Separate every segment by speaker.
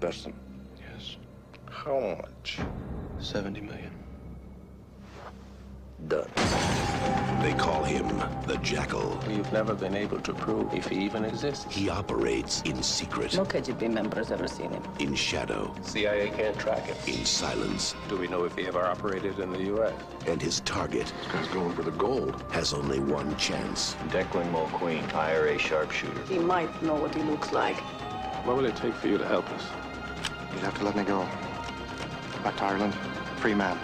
Speaker 1: person?
Speaker 2: Yes.
Speaker 1: How much?
Speaker 2: 70 million.
Speaker 1: Done.
Speaker 3: They call him the Jackal.
Speaker 1: We've never been able to prove if he even exists.
Speaker 3: He operates in secret.
Speaker 4: No KGB members ever seen him.
Speaker 3: In shadow.
Speaker 1: CIA can't track him.
Speaker 3: In silence.
Speaker 1: Do we know if he ever operated in the U.S.?
Speaker 3: And his target
Speaker 2: This guy's going for the gold.
Speaker 3: has only one chance.
Speaker 5: Declan Mulqueen, IRA sharpshooter.
Speaker 4: He might know what he looks like.
Speaker 1: What will it take for you to help us?
Speaker 6: You'd have to let me go. Back to Ireland. Free man.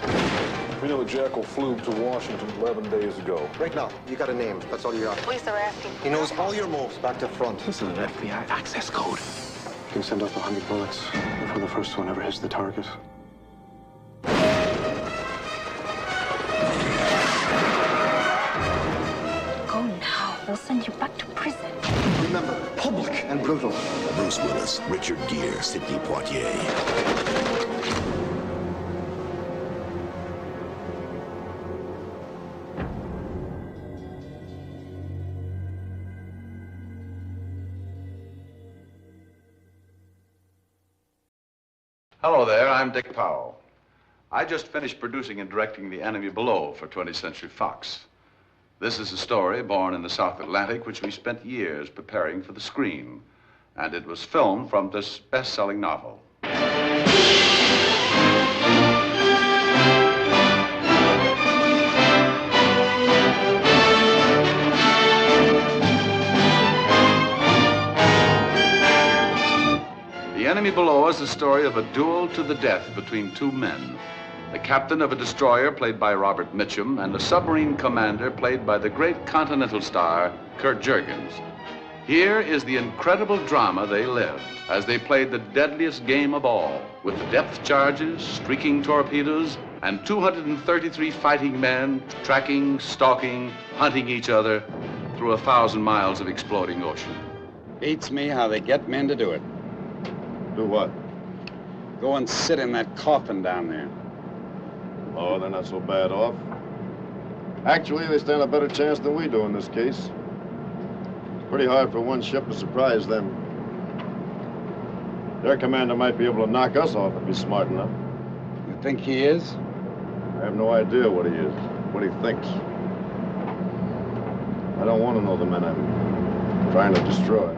Speaker 7: We know the Jackal flew to Washington 11 days ago.
Speaker 6: Right now, you got a name. That's all you got.
Speaker 4: Police are asking.
Speaker 6: He knows all your moves back to front.
Speaker 1: This is an FBI access code.
Speaker 6: You can send up 100 bullets before the first one ever hits the target.
Speaker 8: Go now. They'll send you back to prison.
Speaker 6: Remember, public and brutal.
Speaker 3: Bruce Willis, Richard Gere, Sidney Poitier.
Speaker 9: Hello there, I'm Dick Powell. I just finished producing and directing The Enemy Below for 20th Century Fox. This is a story born in the South Atlantic, which we spent years preparing for the screen. And it was filmed from this best-selling novel. The Enemy Below is the story of a duel to the death between two men. The captain of a destroyer, played by Robert Mitchum, and a submarine commander, played by the great Continental star, Kurt Jurgens. Here is the incredible drama they lived as they played the deadliest game of all, with depth charges, streaking torpedoes, and 233 fighting men tracking, stalking, hunting each other through 1,000 miles of exploding ocean.
Speaker 10: Beats me how they get men to do it.
Speaker 7: Do what?
Speaker 10: Go and sit in that coffin down there.
Speaker 7: Oh, they're not so bad off. Actually, they stand a better chance than we do in this case. It's pretty hard for one ship to surprise them. Their commander might be able to knock us off if he's smart enough.
Speaker 10: You think he is?
Speaker 7: I have no idea what he is, what he thinks. I don't want to know the men I'm trying to destroy.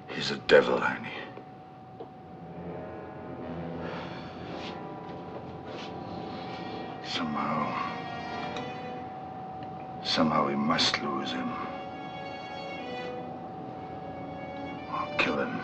Speaker 5: He's a devil, Ernie. Somehow we must lose him. Or kill him.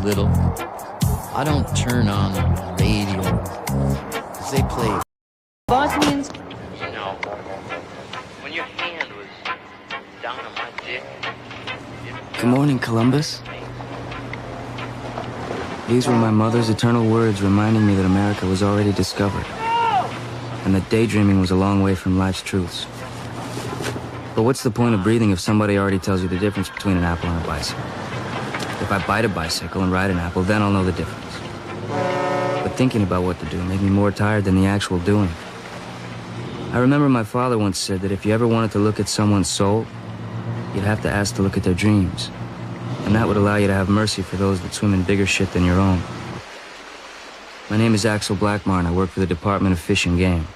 Speaker 11: little, I don't turn on the radio, 'cause they play
Speaker 8: Bosnians.
Speaker 12: You know, when your hand was down on my dick.
Speaker 13: Good morning, Columbus. These were my mother's eternal words reminding me that America was already discovered, and that daydreaming was a long way from life's truths. But what's the point of breathing if somebody already tells you the difference between an apple and a bicycle? If I bite a bicycle and ride an apple, then I'll know the difference. But thinking about what to do made me more tired than the actual doing. I remember my father once said that if you ever wanted to look at someone's soul, you'd have to ask to look at their dreams. And that would allow you to have mercy for those that swim in bigger shit than your own. My name is Axel Blackmar, and I work for the Department of Fish and Game.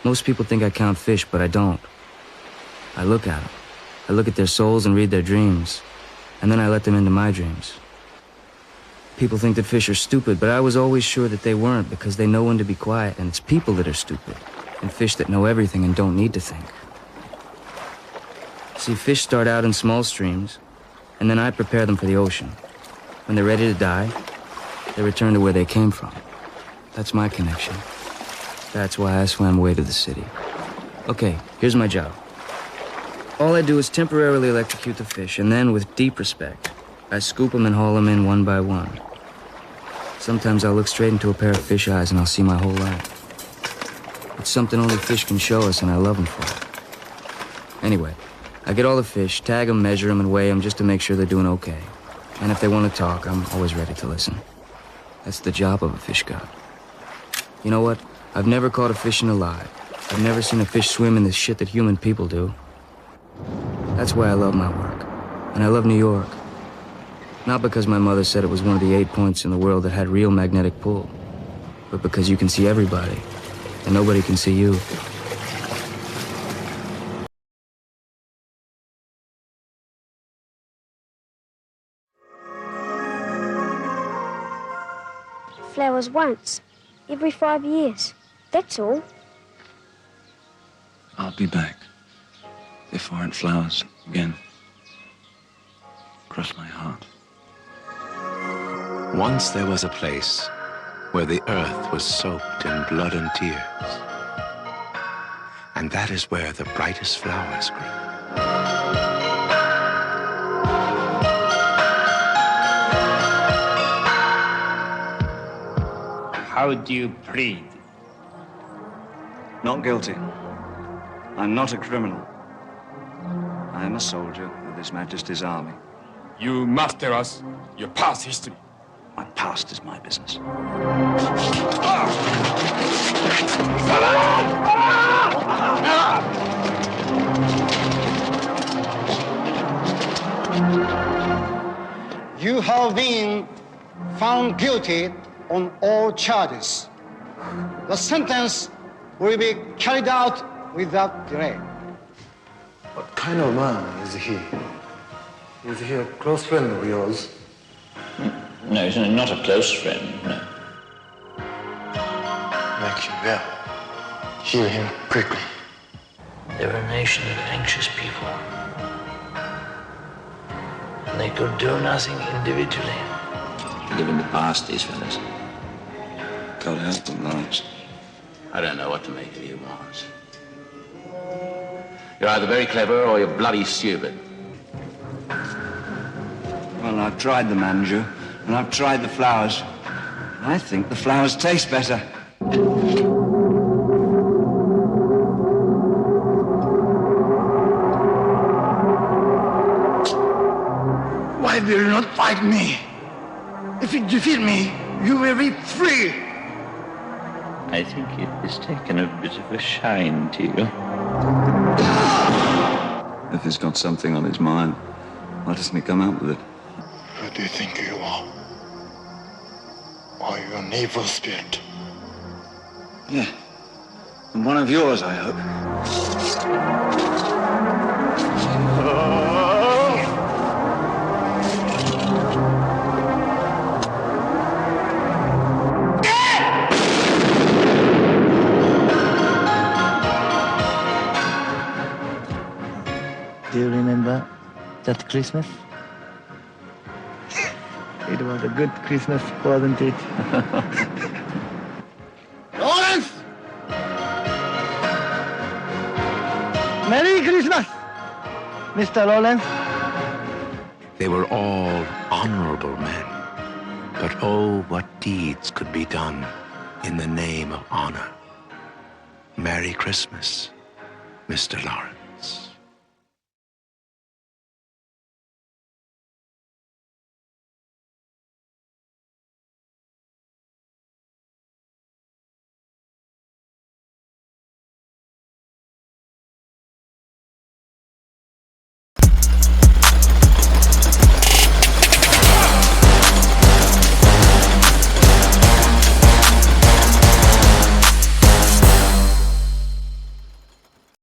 Speaker 13: Most people think I count fish, but I don't. I look at them. I look at their souls and read their dreams. And then I let them into my dreams. People think that fish are stupid, but I was always sure that they weren't, because they know when to be quiet, and it's people that are stupid, and fish that know everything and don't need to think. See, fish start out in small streams, and then I prepare them for the ocean. When they're ready to die, they return to where they came from. That's my connection. That's why I swam away to the city. Okay, here's my job. All I do is temporarily electrocute the fish, and then, with deep respect, I scoop them and haul them in one by one. Sometimes I'll look straight into a pair of fish eyes and I'll see my whole life. It's something only fish can show us, and I love them for it. Anyway, I get all the fish, tag them, measure them, and weigh them just to make sure they're doing okay. And if they want to talk, I'm always ready to listen. That's the job of a fish god. You know what? I've never caught a fish in a lie. I've never seen a fish swim in the shit that human people do. That's why I love my work. And I love New York. Not because my mother said it was one of the 8 points in the world that had real magnetic pull, but because you can see everybody, and nobody can see you.
Speaker 14: Flowers once, every 5 years. That's all.
Speaker 15: I'll be back. If aren't flowers again. Cross my heart.
Speaker 3: Once there was a place where the earth was soaked in blood and tears. And that is where the brightest flowers grew.
Speaker 16: How do you plead?
Speaker 17: Not guilty. I'm not a criminal. I am a soldier of His Majesty's army.
Speaker 18: You must tell us your past history.
Speaker 17: My past is my business.
Speaker 19: You have been found guilty on all charges. The sentence will be carried out without delay.
Speaker 20: What kind of man is he? Is he a close friend of yours?
Speaker 21: No, he's not a close friend, no.
Speaker 20: Make him well. Heal him quickly.
Speaker 22: They were a nation of anxious people. And they could do nothing individually.
Speaker 21: They live in the past, these fellas.
Speaker 17: God help them, Lawrence.
Speaker 9: I don't know what to make of you, Lawrence. You're either very clever or you're bloody stupid.
Speaker 17: Well, I've tried the manju, and I've tried the flowers. I think the flowers taste better.
Speaker 19: Why will you not fight me? If you defeat me, you will be free.
Speaker 21: I think it has taken a bit of a shine to you.
Speaker 17: If he's got something on his mind, why doesn't he come out with it?
Speaker 20: Who do you think you are? Are you an evil spirit?
Speaker 17: Yeah. And one of yours, I hope.
Speaker 23: Do you remember that Christmas?
Speaker 2: It was a good Christmas, wasn't it? Lawrence! Merry Christmas, Mr. Lawrence.
Speaker 3: They were all honorable men. But oh, what deeds could be done in the name of honor. Merry Christmas, Mr. Lawrence.